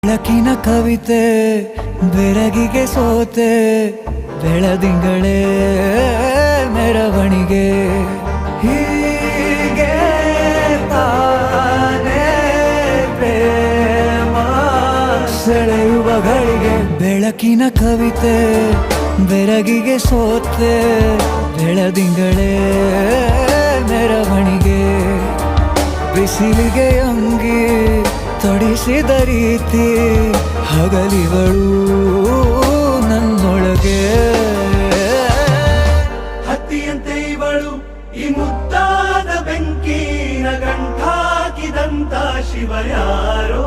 ಬೆಳಕಿನ ಕವಿತೆ ಬೆರಗಿಗೆ ಸೋತೆ ಬೆಳದಿಂಗಳೇ ಮೆರವಣಿಗೆ ಹೀಗೆ ತಾನೇ ಪ್ರೇಮ ಸೆಳೆಯುವ ಗಳಿಗೆ ಬೆಳಕಿನ ಕವಿತೆ ಬೆರಗಿಗೆ ಸೋತೆ ಬೆಳದಿಂಗಳೇ ಮೆರವಣಿಗೆ ಬಿಸಿಲಿಗೆ ಅಂಗಿ ತೊಡಿಸಿದ ರೀತಿ ಹಗಲಿಗಳು ನನ್ನೊಳಗೆ ಹತ್ತಿಯಂತೆ ಇವಳು ಈ ಮುದ್ದಾದ ಬೆಂಕಿನ ಗಂಟಾಕಿದಂತ ಶಿವ ಯಾರೋ